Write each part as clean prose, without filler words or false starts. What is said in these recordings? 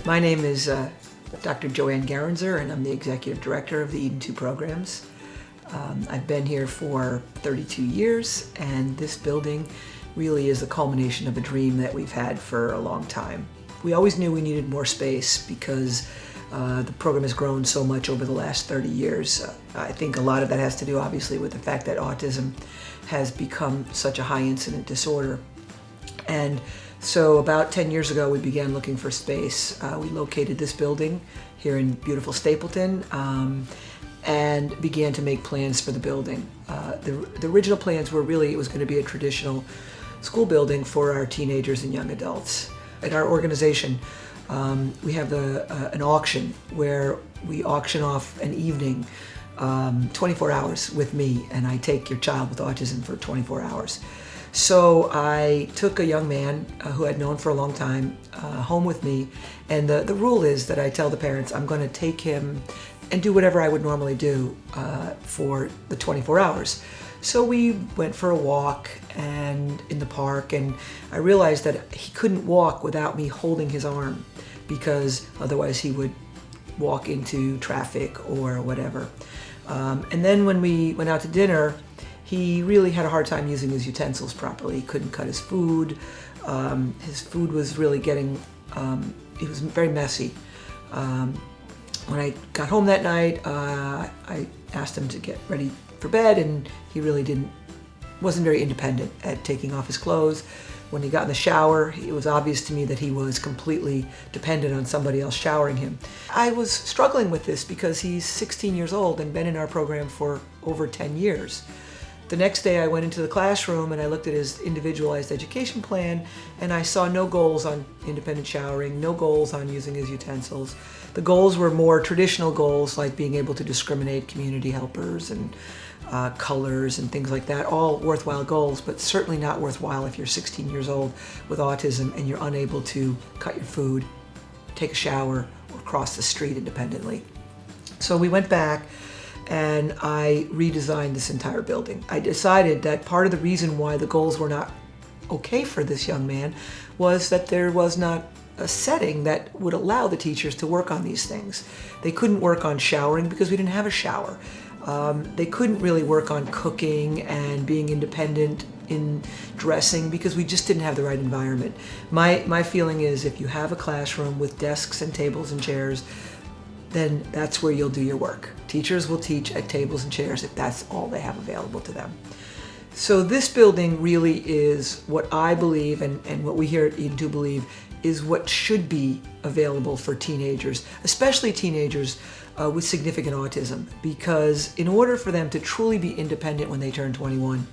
My name is Dr. Joanne Gerenser, and I'm the Executive Director of the Eden 2 programs. I've been here for 32 years, and this building really is the culmination of a dream that we've had for a long time. We always knew we needed more space because the program has grown so much over the last 30 years. I think a lot of that has to do, obviously, with the fact that autism has become such a high incident disorder. And so about 10 years ago, we began looking for space. We located this building here in beautiful Stapleton and began to make plans for the building. The original plans were really, it was going to be a traditional school building for our teenagers and young adults. At our organization, we have an auction where we auction off an evening, 24 hours with me, and I take your child with autism for 24 hours. So I took a young man who I'd known for a long time home with me, and the rule is that I tell the parents I'm going to take him and do whatever I would normally do for the 24 hours. So we went for a walk and in the park, and I realized that he couldn't walk without me holding his arm because otherwise he would walk into traffic or whatever. And then when we went out to dinner, he really had a hard time using his utensils properly. He couldn't cut his food. His food was really getting, it was very messy. When I got home that night, I asked him to get ready for bed, and he really wasn't very independent at taking off his clothes. When he got in the shower, it was obvious to me that he was completely dependent on somebody else showering him. I was struggling with this because he's 16 years old and been in our program for over 10 years. The next day I went into the classroom and I looked at his individualized education plan, and I saw no goals on independent showering, no goals on using his utensils. The goals were more traditional goals like being able to discriminate community helpers and colors and things like that, all worthwhile goals, but certainly not worthwhile if you're 16 years old with autism and you're unable to cut your food, take a shower, or cross the street independently. So we went back and I redesigned this entire building. I decided that part of the reason why the goals were not okay for this young man was that there was not a setting that would allow the teachers to work on these things. They couldn't work on showering because we didn't have a shower. They couldn't really work on cooking and being independent in dressing because we just didn't have the right environment. My feeling is if you have a classroom with desks and tables and chairs, then that's where you'll do your work. Teachers will teach at tables and chairs if that's all they have available to them. So this building really is what I believe and what we here at Eden 2 believe is what should be available for teenagers, especially teenagers with significant autism, because in order for them to truly be independent when they turn 21,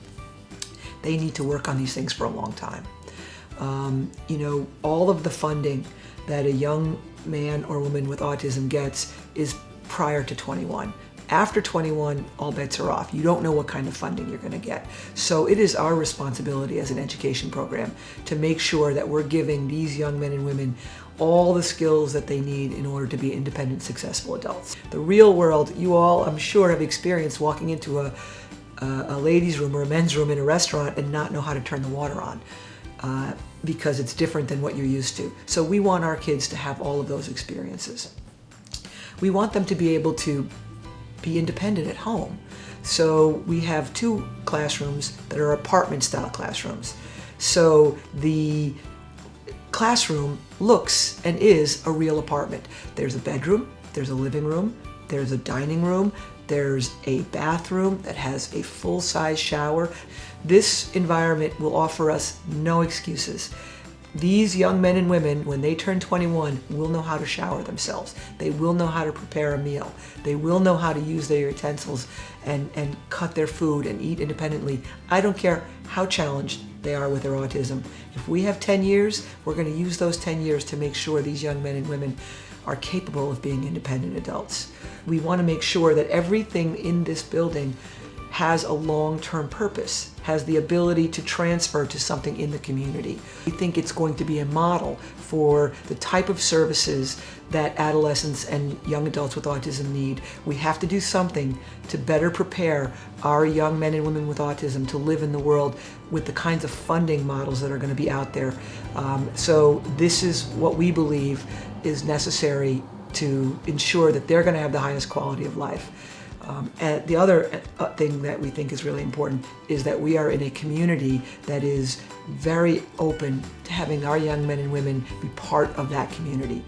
they need to work on these things for a long time. All of the funding that a young man or woman with autism gets is prior to 21. After 21, all bets are off. You don't know what kind of funding you're going to get. So it is our responsibility as an education program to make sure that we're giving these young men and women all the skills that they need in order to be independent, successful adults. The real world, you all, I'm sure, have experienced walking into a ladies' room or a men's room in a restaurant and not know how to turn the water on. Because it's different than what you're used to. So we want our kids to have all of those experiences. We want them to be able to be independent at home. So we have 2 classrooms that are apartment-style classrooms. So the classroom looks and is a real apartment. There's a bedroom, there's a living room, there's a dining room, there's a bathroom that has a full-size shower. This environment will offer us no excuses. These young men and women, when they turn 21, will know how to shower themselves. They will know how to prepare a meal. They will know how to use their utensils and cut their food and eat independently. I don't care how challenged they are with their autism. If we have 10 years, we're going to use those 10 years to make sure these young men and women are capable of being independent adults. We want to make sure that everything in this building has a long-term purpose, has the ability to transfer to something in the community. We think it's going to be a model for the type of services that adolescents and young adults with autism need. We have to do something to better prepare our young men and women with autism to live in the world with the kinds of funding models that are going to be out there. So this is what we believe is necessary to ensure that they're going to have the highest quality of life. And the other thing that we think is really important is that we are in a community that is very open to having our young men and women be part of that community.